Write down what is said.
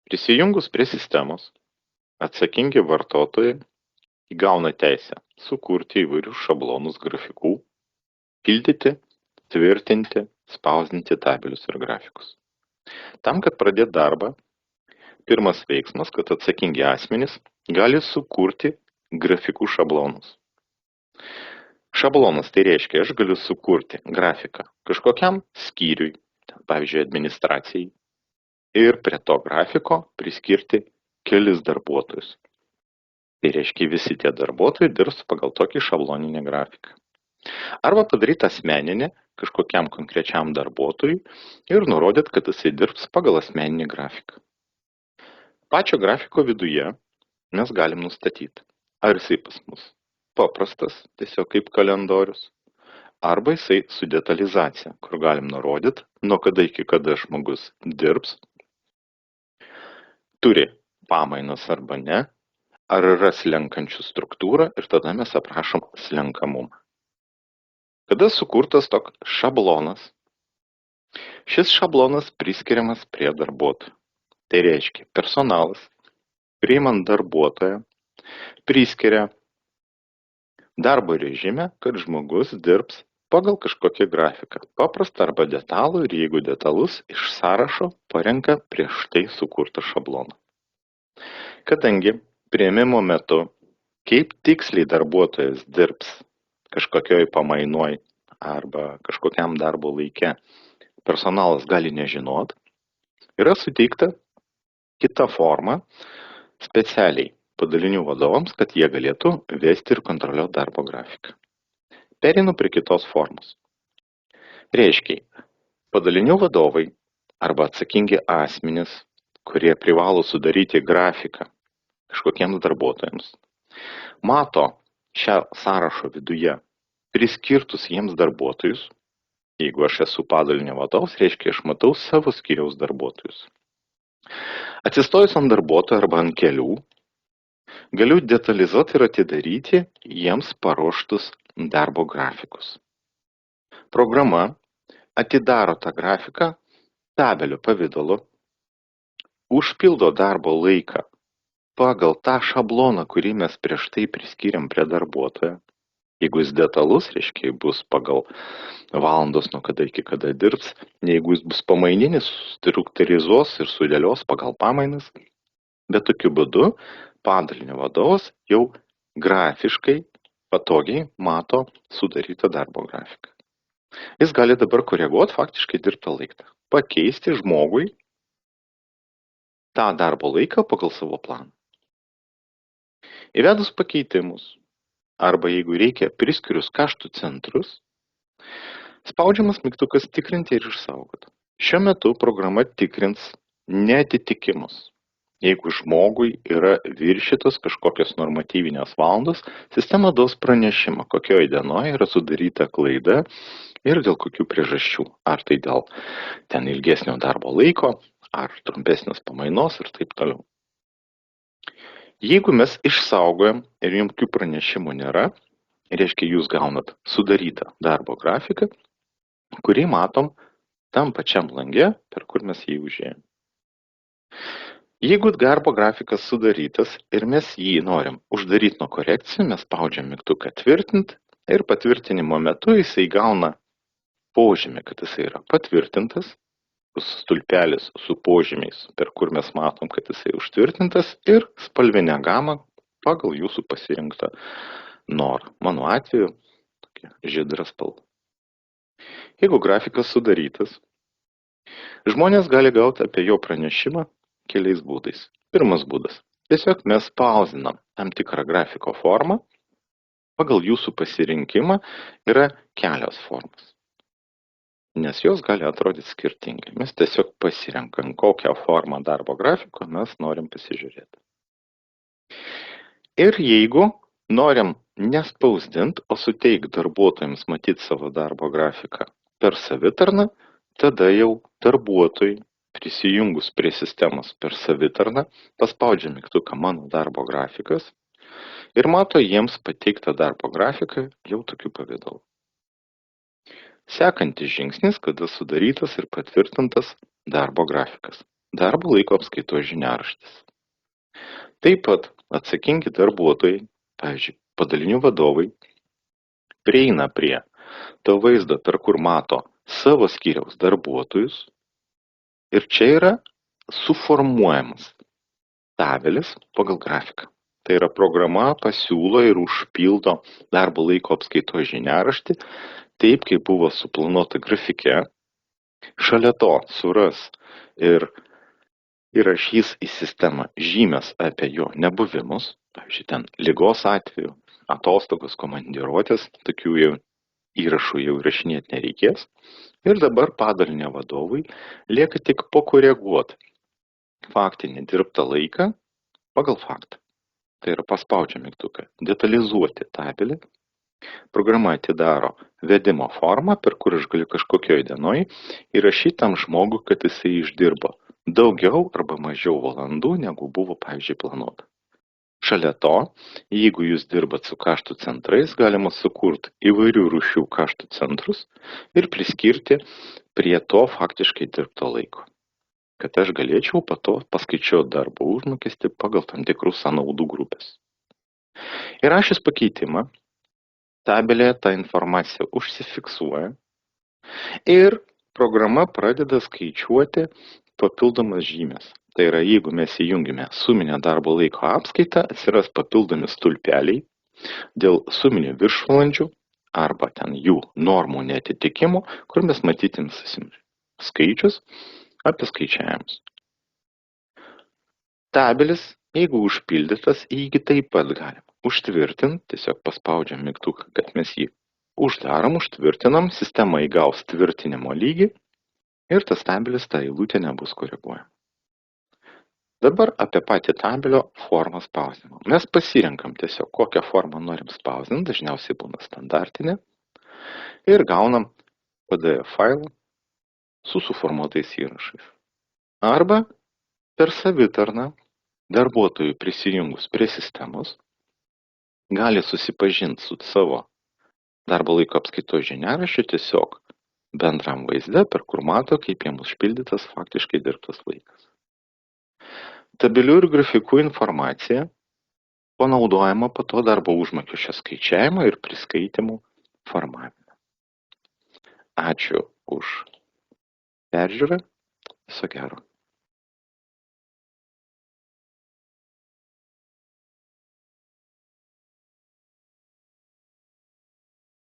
Prisijungus prie sistemos, atsakingi vartotojai įgauna teisę sukurti įvairius šablonus grafikų, pildyti, tvirtinti, spausdinti tabelius ir grafikus. Tam, kad pradėti darbą, pirmas veiksmas, kad atsakingi asmenys gali sukurti grafikų šablonus. Šablonas tai reiškia, aš galiu sukurti grafiką kažkokiam skyriui, pavyzdžiui, administracijai, ir prie to grafiko priskirti kelis darbuotojus. Tai reiškia, visi tie darbuotojai dirbs pagal tokį šabloninį grafiką. Arba padaryti asmeninį kažkokiam konkrečiam darbuotojui ir nurodyti, kad jisai dirbs pagal asmeninį grafiką. Pačio grafiko viduje mes galim nustatyti, ar jisai pas mus paprastas, tiesiog kaip kalendorius, arba jisai su detalizacija, kur galim nurodyti, nuo kada iki kada žmogus dirbs, turi pamainas arba ne, ar yra slenkančių struktūrą ir tada mes aprašom slenkamumą. Kada sukurtas toks šablonas, šis šablonas priskiriamas prie darbuotojų. Tai reiškia, personalas, priimant darbuotoją, priskiria darbo režime, kad žmogus dirbs pagal kažkokį grafiką, paprastą arba detalų ir jeigu detalus, iš sąrašo parenka prieš tai sukurtą šabloną. Kadangi priėmimo metu, kaip tiksliai darbuotojas dirbs kažkokioj pamainoj arba kažkokiam darbo laike, personalas gali nežinot, yra suteikta kita forma specialiai padalinių vadovams, kad jie galėtų vesti ir kontroliuoti darbo grafiką. Pereinu prie kitos formos. Reiškia, padalinių vadovai arba atsakingi asmenys, kurie privalo sudaryti grafiką kažkokiems darbuotojams, mato šią sąrašo viduje priskirtus jiems darbuotojus. Jeigu aš esu padalinio vadovas, reiškia, aš matau savo skyriaus darbuotojus. Atsistojus ant darbuotojų arba ant kelių, galiu detalizuoti ir atidaryti jiems paruoštus darbo grafikus. Programa atidaro tą grafiką tabelio pavidalu, užpildo darbo laiką pagal tą šabloną, kurį mes prieš tai priskiriam prie darbuotojo. Jeigu jis detalus, reiškia, bus pagal valandos nuo kada iki kada dirbs. Jeigu jis bus pamaininis, struktūrizuos ir sudėlios pagal pamainas. Bet tokiu būdu padalinio vadovas jau grafiškai patogiai mato sudarytą darbo grafiką. Jis gali dabar koreguoti faktiškai dirbtą laiką, pakeisti žmogui tą darbo laiką pagal savo planą. Įvedus pakeitimus, arba jeigu reikia priskirius kaštų centrus, spaudžiamas mygtukas tikrinti ir išsaugoti. Šiuo metu programa tikrins neatitikimus. Jeigu žmogui yra viršytos kažkokios normatyvinės valandos, sistema duos pranešimą, kokioje dienoje yra sudaryta klaida ir dėl kokių priežasčių. Ar tai dėl ten ilgesnio darbo laiko, ar trumpesnės pamainos ir taip toliau. Jeigu mes išsaugojam ir jokių pranešimų nėra, reiškia, jūs gaunat sudarytą darbo grafiką, kurį matom tam pačiam lange, per kur mes jį užėjom. Jeigu darbo grafikas sudarytas ir mes jį norim uždaryti nuo korekcijų, mes spaudžiam mygtuką tvirtint ir patvirtinimo metu jisai gauna požymį, kad jisai yra patvirtintas, stulpelis su požymiais, per kur mes matom, kad jisai užtvirtintas ir spalvinę gamą pagal jūsų pasirinktą norą. Mano atveju tokia žydra spalva. Jeigu grafikas sudarytas, žmonės gali gauti apie jo pranešimą keliais būdais. Pirmas būdas. Tiesiog mes pauzinam tam tikrą grafiko formą. Pagal jūsų pasirinkimą yra kelios formos. Nes jos gali atrodyti skirtingai. Mes tiesiog pasirenkam, kokią formą darbo grafiko mes norim pasižiūrėti. Ir jeigu norim nespausdinti, o suteikti darbuotojams matyti savo darbo grafiką per savitarną, tada jau darbuotojai prisijungus prie sistemos per savitarną paspaudžia mygtuką mano darbo grafikas ir mato jiems pateiktą darbo grafiką jau tokiu pavidalu. Sekantis žingsnis, kada sudarytas ir patvirtintas darbo grafikas. darbo laiko apskaitos žiniaraštis. Taip pat atsakingi darbuotojai, pavyzdžiui, padalinių vadovai, prieina prie to vaizdo, per kur mato savo skyriaus darbuotojus ir čia yra suformuojamas tabelis pagal grafiką. Tai yra programa pasiūlo ir užpildo darbo laiko apskaitos žiniaraštį taip, kaip buvo suplanuota grafike. Šalia to suras ir įrašys į sistemą žymės apie jo nebuvimus, pavyzdžiui, ten ligos atveju, atostogos, komandiruotės, tokių jau įrašų jau įrašinėti nereikės. Ir dabar padalinio vadovui lieka tik pakoreguoti faktinį dirbtą laiką pagal faktą. Tai yra paspaudžia mygtuką detalizuoti tabelį. Programa atidaro vedimo formą, per kur aš galiu kažkokioj dienoj įrašyti tam žmogui, kad jisai išdirbo daugiau arba mažiau valandų, negu buvo, pavyzdžiui, planuota. Šalia to, jeigu jūs dirbat su kaštų centrais, galima sukurti įvairių rūšių kaštų centrus ir priskirti prie to faktiškai dirbto laiko, kad aš galėčiau po to paskaičiuoti darbo užmokestį pagal tam tikrus sąnaudų grupės. Įrašius pakeitimą, tabelėje ta informacija užsifiksuoja ir programa pradeda skaičiuoti papildomas žymės. Tai yra, jeigu mes įjungime suminę darbo laiko apskaitą, atsiras papildomi stulpeliai dėl suminių viršvalandžių arba ten jų normų neatitikimų, kur mes matytim skaičius apie skaičiavimus. Tabelis, jeigu užpildytas, jį taip pat galima užtvirtinti, tiesiog paspaudžiam mygtuką, kad mes jį uždarom, užtvirtinam, sistema įgaus tvirtinimo lygį ir tas tabelis, ta eilutė nebus koreguojama. Dabar apie patį tabelio formą spausdinimą. Mes pasirenkam tiesiog, kokią formą norim spausdinti, dažniausiai būna standartinė, ir gaunam PDF failą su suformuotais įrašais. Arba per savitarną darbuotojų prisijungus prie sistemos gali susipažinti su savo darbo laiko apskaitos žiniaraščiu tiesiog bendram vaizde, per kur mato, kaip jam užpildytas faktiškai dirbtas laikas. Tabelių ir grafikų informacija panaudojama po to darbo užmokesčio skaičiavimo ir priskaitimų formavime. Ačiū už peržiūrą. Viso gero.